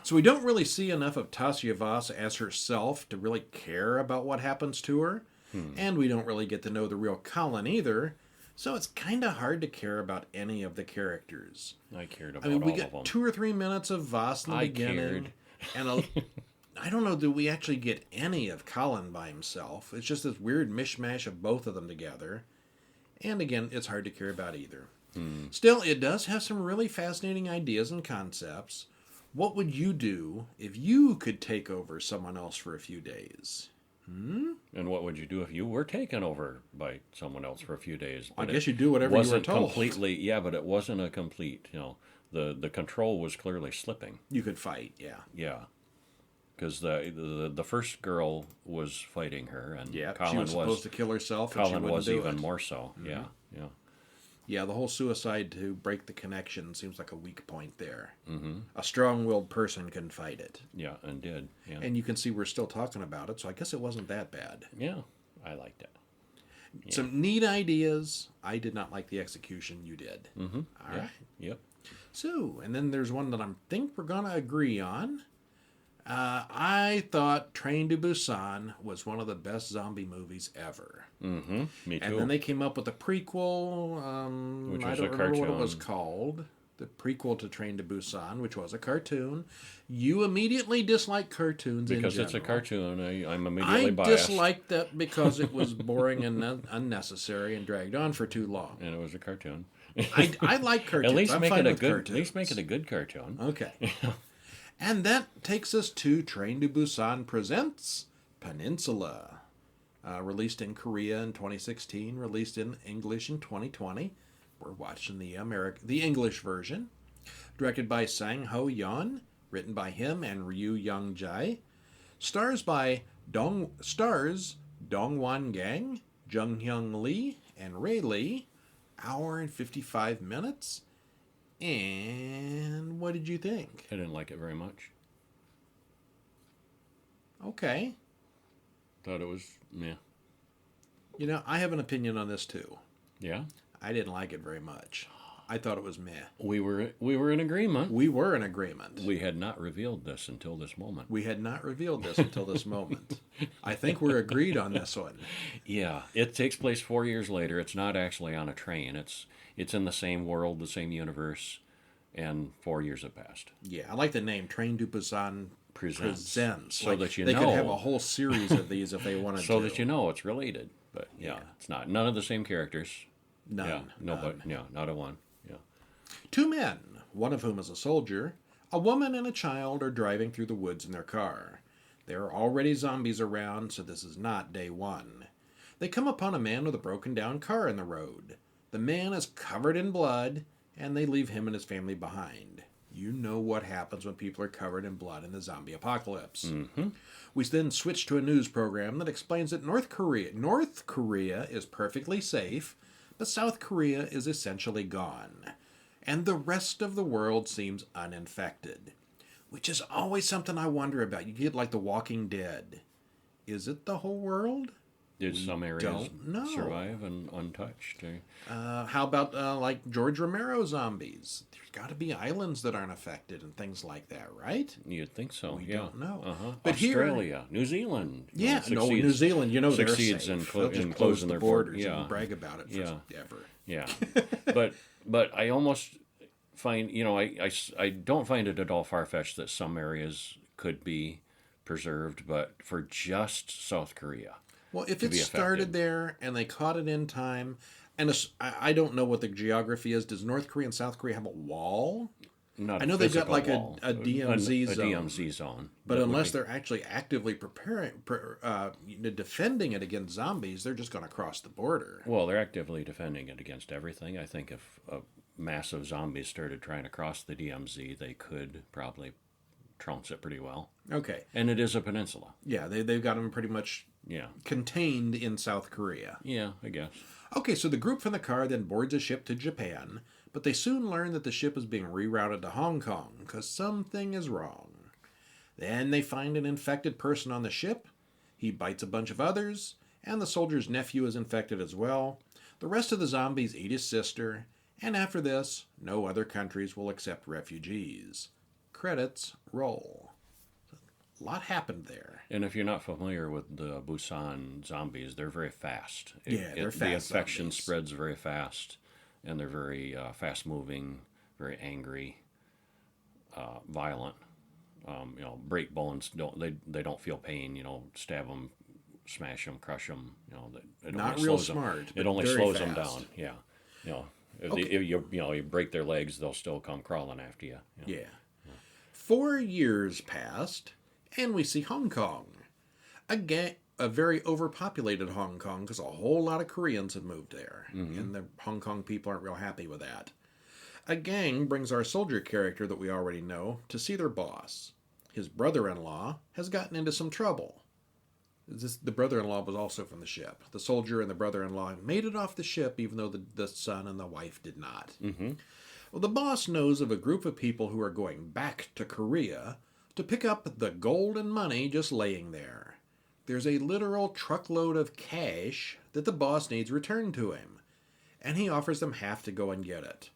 So we don't really see enough of Tasia Voss as herself to really care about what happens to her. And we don't really get to know the real Colin either. So it's kind of hard to care about any of the characters. I cared about I mean, we all of get them. 2 or 3 minutes of Voss in the I beginning. cared. And I don't know, do we actually get any of Colin by himself? It's just this weird mishmash of both of them together. And again, it's hard to care about either. Still, it does have some really fascinating ideas and concepts. What would you do if you could take over someone else for a few days? And what would you do if you were taken over by someone else for a few days? I But guess it you do whatever you were wasn't told. completely. Yeah, but it wasn't a complete. The control was clearly slipping. You could fight, yeah. Yeah, because the first girl was fighting her, and Yeah, Colin she was supposed to kill herself, and she Colin wouldn't was do even it. more so. Yeah, yeah. Yeah, the whole suicide to break the connection seems like a weak point there. Mm-hmm. A strong-willed person can fight it. Yeah, and did. Yeah. And you can see we're still talking about it, so I guess it wasn't that bad. Yeah, I liked it. Yeah. Some neat ideas. I did not like the execution. You did. Mm-hmm. All right. Yep. So, and then there's one that I think we're going to agree on. I thought Train to Busan was one of the best zombie movies ever. Mm-hmm. Me too. And then they came up with a prequel. Which I was don't a remember what it cartoon. was called. The prequel to Train to Busan, which was a cartoon. You immediately dislike cartoons because in it's a general. cartoon, I'm immediately I biased. disliked that because it was boring and unnecessary and dragged on for too long. And it was a cartoon. I like cartoons. At least I'm make fine it a with good. cartoons. At least make it a good cartoon. Okay. And that takes us to Train to Busan Presents Peninsula. Released in Korea in 2016, released in English in 2020. We're watching the English version. Directed by Sang Ho Yeon, written by him and Ryu Young Jae. Stars Dong Wan Gang, Jung Hyung Lee, and Ray Lee. Hour and 55 minutes. And what did you think? I didn't like it very much. Okay. Thought it was meh. You know, I have an opinion on this too. Yeah. I didn't like it very much. I thought it was meh. We were in agreement. We were in agreement. We had not revealed this until this moment. We had not revealed this until this moment. I think we're agreed on this one. Yeah, it takes place 4 years later. It's not actually on a train. It's in the same world, the same universe, and 4 years have passed. Yeah, I like the name Train to Busan Presents. So that you they know. could have a whole series of these if they wanted So to. that you know it's related. But yeah, it's not. None of the same characters. None. Yeah, no, None. but yeah, not a one. Yeah. 2 men, one of whom is a soldier, a woman and a child are driving through the woods in their car. There are already zombies around, so this is not day one. They come upon a man with a broken down car in the road. The man is covered in blood, and they leave him and his family behind. You know what happens when people are covered in blood in the zombie apocalypse. Mm-hmm. We then switch to a news program that explains that North Korea is perfectly safe, but South Korea is essentially gone. And the rest of the world seems uninfected. Which is always something I wonder about. You get like The Walking Dead. Is it the whole world? Did some areas don't know. survive and untouched? How about like George Romero zombies? There's got to be islands that aren't affected and things like that, right? You'd think so. We yeah. don't know. Uh-huh. But here- Australia, New Zealand. Yeah, New Zealand, you know they're succeeds safe. in They'll just in close closing the their borders Yeah. and brag about it Yeah. forever. Yeah, but I almost find I don't find it at all far fetched that some areas could be preserved, but for just South Korea. Well, if to it be started affected. there and they caught it in time, and I don't know what the geography is. Does North Korea and South Korea have a wall? Not I know they've got physical like wall, a DMZ a zone. DMZ zone. But that would unless be- they're actually actively defending it against zombies, they're just going to cross the border. Well, they're actively defending it against everything. I think if a massive zombies started trying to cross the DMZ, they could probably trounce it pretty well. Okay. And it is a peninsula. Yeah, they've got them pretty much Yeah. contained in South Korea. Yeah, I guess. Okay, so the group from the car then boards a ship to Japan, but they soon learn that the ship is being rerouted to Hong Kong because something is wrong. Then they find an infected person on the ship. He bites a bunch of others, and the soldier's nephew is infected as well. The rest of the zombies eat his sister, and after this, no other countries will accept refugees. Credits roll. lot happened there. And if you're not familiar with the Busan zombies, they're very fast. They're fast. The infection zombies. spreads very fast, and they're very fast moving, very angry, violent. Break bones. They don't feel pain. Stab them, smash them, crush them. It Not only real slows smart. It only very slows fast. them down. Yeah. Okay. If you break their legs, they'll still come crawling after you. Yeah. 4 years passed, and we see Hong Kong. Again, a very overpopulated Hong Kong because a whole lot of Koreans have moved there, and the Hong Kong people aren't real happy with that. A gang brings our soldier character that we already know to see their boss. His brother-in-law has gotten into some trouble. The brother-in-law was also from the ship. The soldier and the brother-in-law made it off the ship, even though the son and the wife did not. Mm-hmm. Well, the boss knows of a group of people who are going back to Korea to pick up the gold and money just laying there. There's a literal truckload of cash that the boss needs returned to him, and he offers them half to go and get it.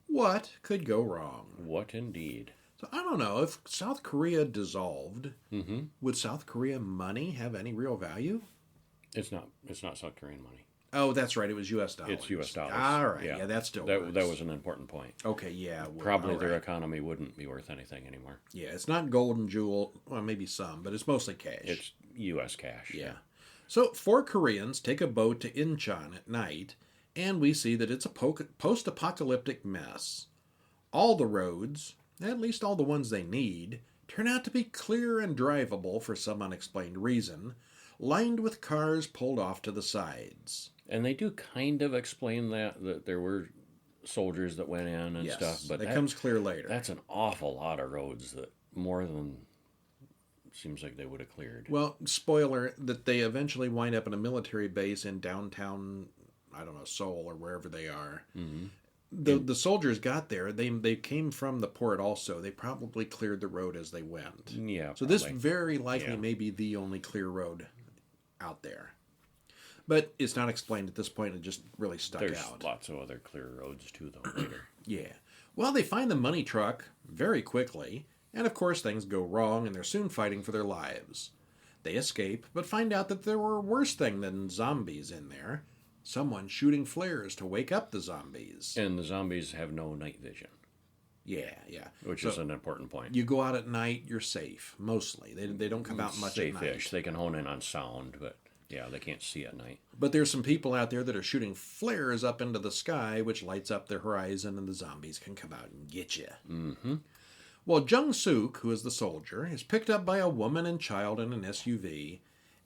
What could go wrong? What indeed? So I don't know, if South Korea dissolved, Mm-hmm. would South Korea money have any real value? It's not South Korean money. Oh, that's right. It was U.S. dollars. It's U.S. dollars. All right. Yeah, that still works. That was an important point. Okay, yeah. Well, Probably all their right. economy wouldn't be worth anything anymore. Yeah, it's not gold and jewel. Well, maybe some, but it's mostly cash. It's U.S. cash. Yeah. So 4 Koreans take a boat to Incheon at night, and we see that it's a post-apocalyptic mess. All the roads, at least all the ones they need, turn out to be clear and drivable for some unexplained reason, lined with cars pulled off to the sides. And they do kind of explain that there were soldiers that went in and stuff, but that comes clear later. That's an awful lot of roads that more than seems like they would have cleared. Well, spoiler, that they eventually wind up in a military base in downtown, I don't know, Seoul or wherever they are. Mm-hmm. The soldiers got there. They came from the port also. They probably cleared the road as they went. Yeah. So this very likely may be the only clear road out there. But it's not explained at this point. It just really stuck There's out. lots of other clear roads too, though, later. Yeah. Well, they find the money truck very quickly, and of course things go wrong, and they're soon fighting for their lives. They escape, but find out that there were a worse thing than zombies in there. Someone shooting flares to wake up the zombies. And the zombies have no night vision. Yeah. Which is an important point. You go out at night, you're safe, mostly. They don't come out much at night. Safe-ish. They can hone in on sound, but yeah, they can't see at night. But there's some people out there that are shooting flares up into the sky, which lights up the horizon, and the zombies can come out and get you. Mm-hmm. Well, Jung Suk, who is the soldier, is picked up by a woman and child in an SUV,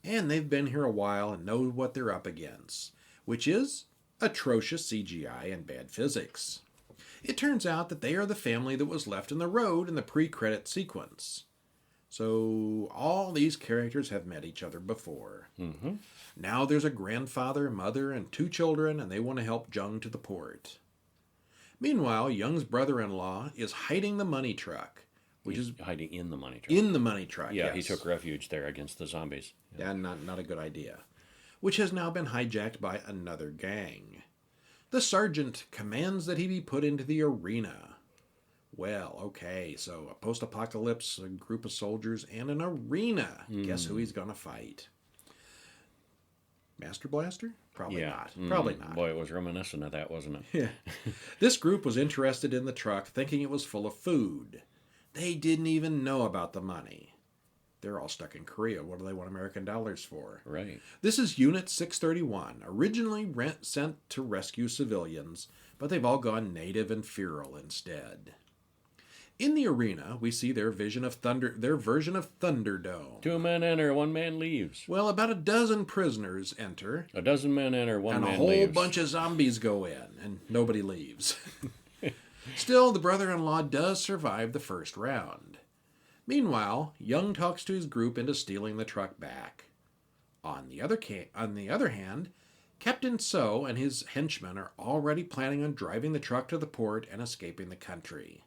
and they've been here a while and know what they're up against, which is atrocious CGI and bad physics. It turns out that they are the family that was left in the road in the pre-credit sequence. So all these characters have met each other before. Mm-hmm. Now there's a grandfather, mother, and 2 children, and they want to help Jung to the port. Meanwhile, Young's brother-in-law is hiding the money truck, which He's is hiding in the money truck. in the money truck. Yeah, yes. he took refuge there against the zombies. Yeah, not a good idea. Which has now been hijacked by another gang. The sergeant commands that he be put into the arena. Well, okay, so a post-apocalypse, a group of soldiers, and an arena. Guess who he's going to fight? Master Blaster? Probably not. Probably not. Boy, it was reminiscent of that, wasn't it? Yeah. This group was interested in the truck, thinking it was full of food. They didn't even know about the money. They're all stuck in Korea. What do they want American dollars for? Right. This is Unit 631, originally sent to rescue civilians, but they've all gone native and feral instead. In the arena, we see their version of Thunderdome. 2 men enter, 1 man leaves. Well, about a dozen prisoners enter, A dozen men enter, 1 and man a whole leaves. bunch of zombies go in, and nobody leaves. Still, the brother-in-law does survive the first round. Meanwhile, Young talks to his group into stealing the truck back. On the other hand, Captain So and his henchmen are already planning on driving the truck to the port and escaping the country.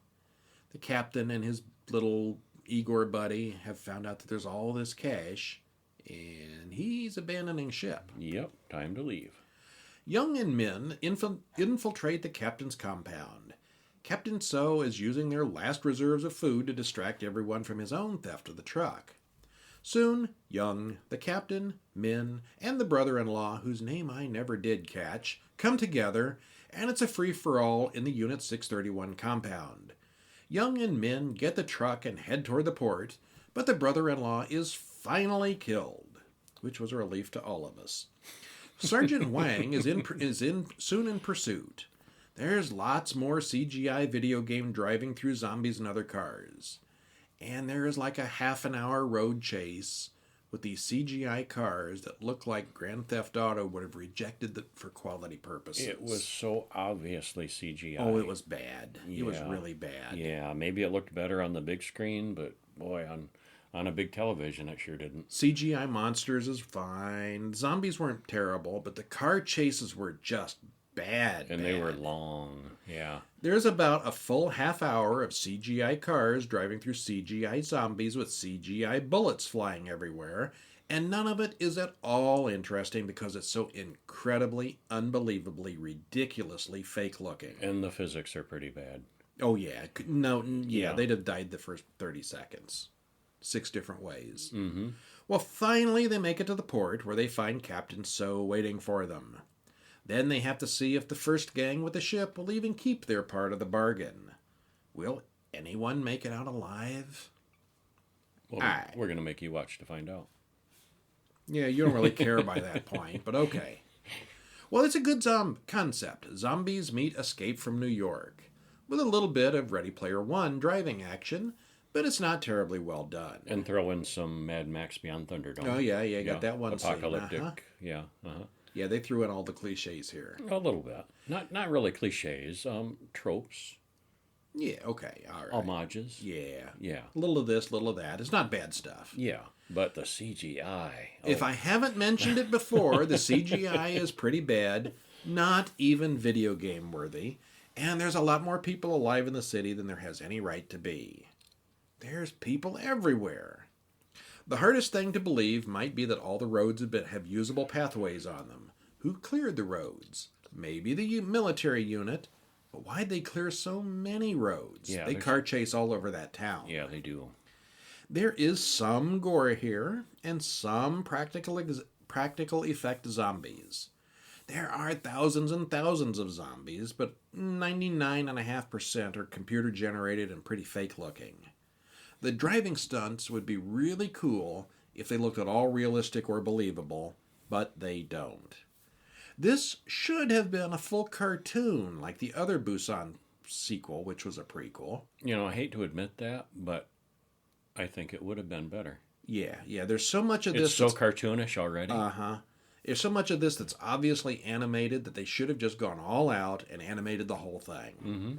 The captain and his little Igor buddy have found out that there's all this cash, and he's abandoning ship. Yep, time to leave. Young and Min infiltrate the captain's compound. Captain So is using their last reserves of food to distract everyone from his own theft of the truck. Soon, Young, the captain, Min, and the brother-in-law, whose name I never did catch, come together, and it's a free-for-all in the Unit 631 compound. Young and Min get the truck and head toward the port, but the brother-in-law is finally killed, which was a relief to all of us. Sergeant Wang is soon in pursuit. There's lots more CGI video game driving through zombies and other cars. And there is like a half-an-hour road chase with these CGI cars that look like Grand Theft Auto would have rejected for quality purposes. It was so obviously CGI. Oh, it was bad. It was really bad. Yeah, maybe it looked better on the big screen, but boy, on a big television, it sure didn't. CGI monsters is fine. Zombies weren't terrible, but the car chases were just bad. And they were long, yeah. There's about a full half hour of CGI cars driving through CGI zombies with CGI bullets flying everywhere, and none of it is at all interesting because it's so incredibly, unbelievably, ridiculously fake looking. And the physics are pretty bad. Oh, yeah. No, yeah, they'd have died the first 30 seconds. 6 different ways. Mm-hmm. Well, finally they make it to the port where they find Captain So waiting for them. Then they have to see if the first gang with the ship will even keep their part of the bargain. Will anyone make it out alive? Well, we're going to make you watch to find out. Yeah, you don't really care by that point, but okay. Well, it's a good concept. Zombies meet Escape from New York, with a little bit of Ready Player One driving action, but it's not terribly well done. And throw in some Mad Max Beyond Thunderdome. Oh, yeah, got that one apocalyptic, scene. yeah. Uh-huh. Yeah, they threw in all the cliches here. A little bit. Not really cliches, tropes. Yeah, okay, all right. Homages. Yeah. Yeah. A little of this, little of that. It's not bad stuff. Yeah, but the CGI. If I haven't mentioned it before, the CGI is pretty bad, not even video game worthy, and there's a lot more people alive in the city than there has any right to be. There's people everywhere. The hardest thing to believe might be that all the roads have usable pathways on them. Who cleared the roads? Maybe the military unit. But why'd they clear so many roads? Yeah, they car chase all over that town. Yeah, they do. There is some gore here, and some practical effect zombies. There are thousands and thousands of zombies, but 99.5% are computer generated and pretty fake looking. The driving stunts would be really cool if they looked at all realistic or believable, but they don't. This should have been a full cartoon like the other Busan sequel, which was a prequel. You know, I hate to admit that, but I think it would have been better. Yeah, there's so much of this. It's so cartoonish already. Uh-huh. There's so much of this that's obviously animated that they should have just gone all out and animated the whole thing. Mm-hmm.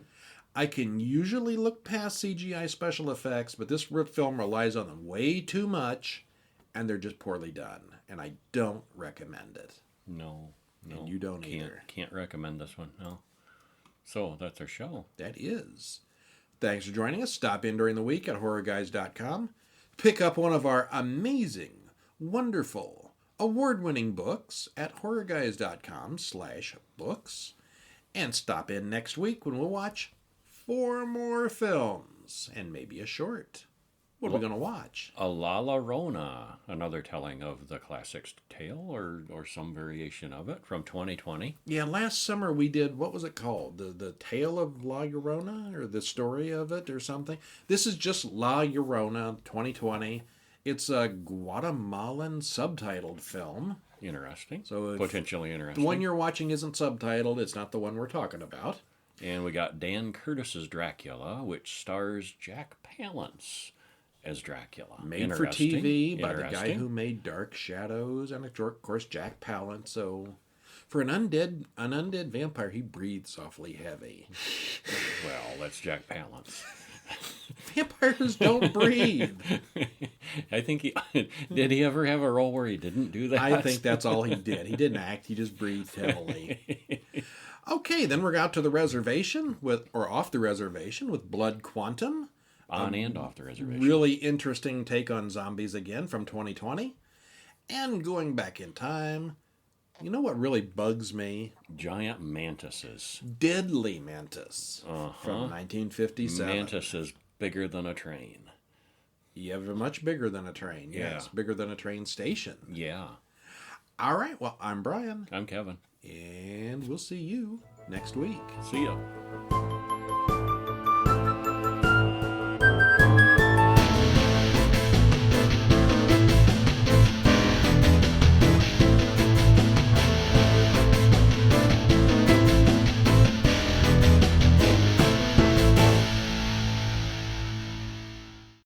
I can usually look past CGI special effects, but this film relies on them way too much, and they're just poorly done. And I don't recommend it. No. And you don't either. Can't recommend this one, no. So, that's our show. That is. Thanks for joining us. Stop in during the week at horrorguys.com. Pick up one of our amazing, wonderful, award-winning books at horrorguys.com/books. And stop in next week when we'll watch 4 more films and maybe a short. What are we going to watch? A La Llorona, another telling of the classic tale or some variation of it from 2020. Yeah, last summer we did, what was it called? The Tale of La Llorona, or the story of it or something? This is just La Llorona 2020. It's a Guatemalan subtitled film. Interesting. So potentially interesting. The one you're watching isn't subtitled. It's not the one we're talking about. And we got Dan Curtis's Dracula, which stars Jack Palance as Dracula. Made for TV by the guy who made Dark Shadows, and of course Jack Palance. So for an undead vampire, he breathes awfully heavy. Well, that's Jack Palance. Vampires don't breathe. I think did he ever have a role where he didn't do that? I think that's all he did. He didn't act. He just breathed heavily. Okay, then we're out to the reservation off the reservation with Blood Quantum. On and off the reservation. Really interesting take on zombies again from 2020. And going back in time, you know what really bugs me? Giant mantises. Deadly Mantis from 1957. Mantis is bigger than a train. Yeah, much bigger than a train. Yes, Yeah. bigger than a train station. Yeah. All right, well, I'm Brian, I'm Kevin. and we'll see you next week. See ya.